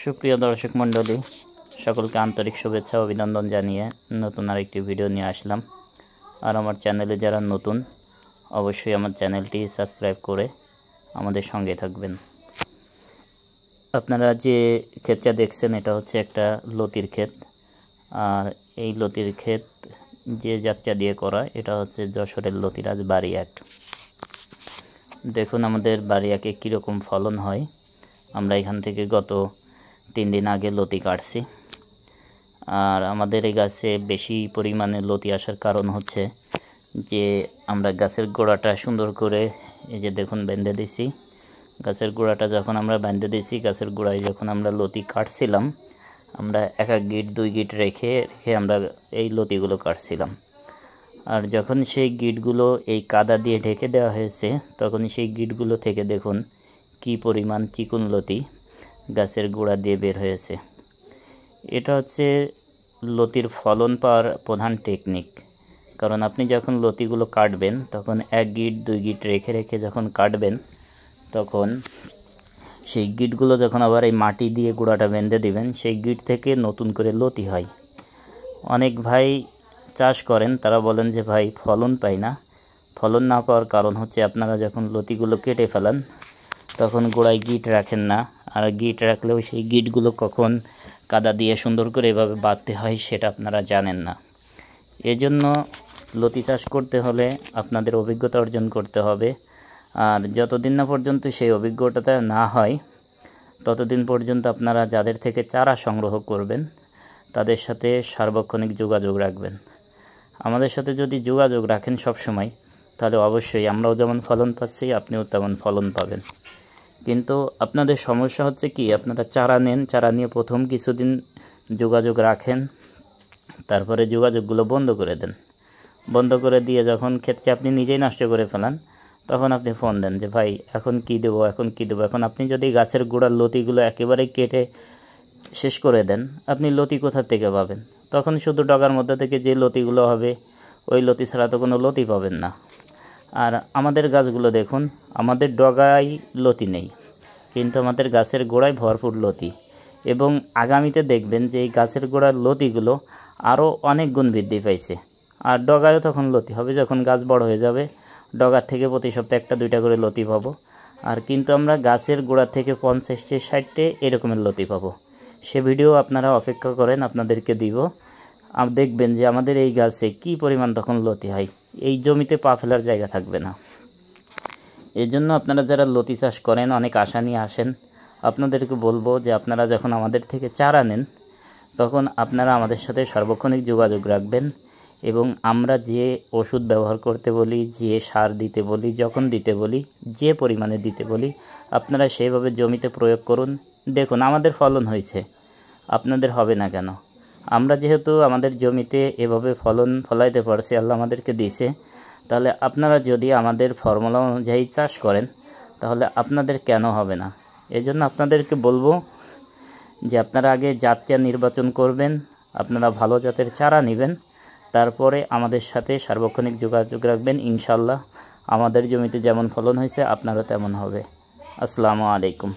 সুপ্রিয় দর্শক মণ্ডলী, সকলকে আন্তরিক শুভেচ্ছা ও অভিনন্দন জানিয়ে নতুন আরেকটি ভিডিও নিয়ে আসলাম। আর আমার চ্যানেলে যারা নতুন, অবশ্যই আমার চ্যানেলটি সাবস্ক্রাইব করে আমাদের সঙ্গে থাকবেন। আপনারা যে ক্ষেতটা দেখছেন এটা হচ্ছে একটা লতির ক্ষেত। আর এই লতির ক্ষেত যে জাতটা দিয়ে করা এটা হচ্ছে যশোরের লতিরাজ বাড়ি 1। দেখুন আমাদের বাড়ি 1-এ কীরকম ফলন হয়। আমরা এখান থেকে গত 3 দিন আগে লতি কাটছি। আর আমাদের এই গাছে বেশি পরিমাণে লতি আসার কারণ হচ্ছে যে আমরা গাছের গোড়াটা সুন্দর করে এই যে দেখুন বেঁধে দিছি। গাছের গোড়াটা যখন আমরা বেঁধে দিছি, গাছের গোড়ায় যখন আমরা লতি কাটছিলাম, আমরা 1 গিট 2 গিট রেখে আমরা এই লতিগুলো কাটছিলাম। আর যখন সেই গিটগুলো এই কাদা দিয়ে ঢেকে দেওয়া হয়েছে, তখন সেই গিটগুলো থেকে দেখুন কি পরিমাণ চিকন লতি গাছের গোড়া দিয়ে বের হয়েছে। এটা হচ্ছে লতির ফলন পাওয়ার প্রধান টেকনিক। কারণ আপনি যখন লতিগুলো কাটবেন তখন 1 গিট 2 গিট রেখে রেখে যখন কাটবেন, তখন সেই গিটগুলো যখন আবার এই মাটি দিয়ে গোড়াটা বেঁধে দিবেন, সেই গিট থেকে নতুন করে লতি হয়। অনেক ভাই চাষ করেন, তারা বলেন যে ভাই ফলন পাই না। ফলন না পাওয়ার কারণ হচ্ছে আপনারা যখন লতিগুলো কেটে ফেলেন তখন গোড়ায় গিট রাখেন না। আর গিট রাখলেও সেই গিটগুলো কখন কাদা দিয়ে সুন্দর করে এভাবে বাঁধতে হয় সেটা আপনারা জানেন না। এজন্য লতি চাষ করতে হলে আপনাদের অভিজ্ঞতা অর্জন করতে হবে। আর যতদিন না পর্যন্ত সেই অভিজ্ঞতা না হয়, ততদিন পর্যন্ত আপনারা যাদের থেকে চারা সংগ্রহ করবেন তাদের সাথে সার্বক্ষণিক যোগাযোগ রাখবেন। আমাদের সাথে যদি যোগাযোগ রাখেন সব সময়, তাহলে অবশ্যই আমরাও যেমন ফলন পাচ্ছি আপনিও তেমন ফলন পাবেন। কিন্তু আপনাদের সমস্যা হচ্ছে কি, আপনারা চারা নেন, চারা নিয়ে প্রথম কিছুদিন যোগাযোগ রাখেন, তারপরে যোগাযোগগুলো বন্ধ করে দেন। বন্ধ করে দিয়ে যখন ক্ষেতকে আপনি নিজেই নষ্ট করে ফেলান, তখন আপনি ফোন দেন যে ভাই এখন কি দেবো। এখন আপনি যদি গাছের গোড়ার লতিগুলো একেবারে কেটে শেষ করে দেন, আপনি লতি কোথা থেকে পাবেন? তখন শুধু ডগার মধ্যে থেকে যে লতিগুলো হবে, ওই লতি ছাড়া তো কোনো লতি পাবেন না। আর আমাদের গাছগুলো দেখুন, আমাদের ডগায় লতি নেই, কিন্তু আমাদের গাছের গোড়ায় ভরপুর লতি। এবং আগামীতে দেখবেন যে এই গাছের গোড়ার লতিগুলো আরও অনেক গুণ বৃদ্ধি পাইছে। আর ডগায়ও তখন লতি হবে, যখন গাছ বড় হয়ে যাবে ডগার থেকে প্রতি সপ্তাহে 1-2টা করে লতি পাবো। আর কিন্তু আমরা গাছের গোড়া থেকে 50-60 এরকমের লতি পাবো। সে ভিডিও আপনারা অপেক্ষা করেন, আপনাদেরকে দিব। দেখবেন যে আমাদের এই গাছে কি পরিমাণ তখন লতি হয়, এই জমিতে পা ফেলার জায়গা থাকবে না। এই জন্য আপনারা যারা লতি চাষ করেন অনেক আশা নিয়ে আসেন, আপনাদেরকে বলবো যে আপনারা যখন আমাদের থেকে চারা নেন, তখন আপনারা আমাদের সাথে সার্বক্ষণিক যোগাযোগ রাখবেন। এবং আমরা যে ওষুধ ব্যবহার করতে বলি, যে সার দিতে বলি, যখন দিতে বলি, যে পরিমাণে দিতে বলি, আপনারা সেইভাবে জমিতে প্রয়োগ করুন। দেখুন আমাদের ফলন হয়েছে, আপনাদের হবে না কেন? আমরা যেহেতু আমাদের জমিতে এভাবে ফলাইতে পারছি, আল্লাহ আমাদেরকে দিয়েছে, তাহলে আপনারা যদি আমাদের ফর্মুলা অনুযায়ী চাষ করেন তাহলে আপনাদের কেন হবে না? এজন্য আপনাদেরকে বলবো যে আপনারা আগে জাতটা নির্বাচন করবেন, আপনারা ভালো জাতের চারা নেবেন, তারপরে আমাদের সাথে সার্বক্ষণিক যোগাযোগ রাখবেন। ইনশাল্লাহ আমাদের জমিতে যেমন ফলন হয়েছে আপনারও তেমন হবে। আসসালামু আলাইকুম।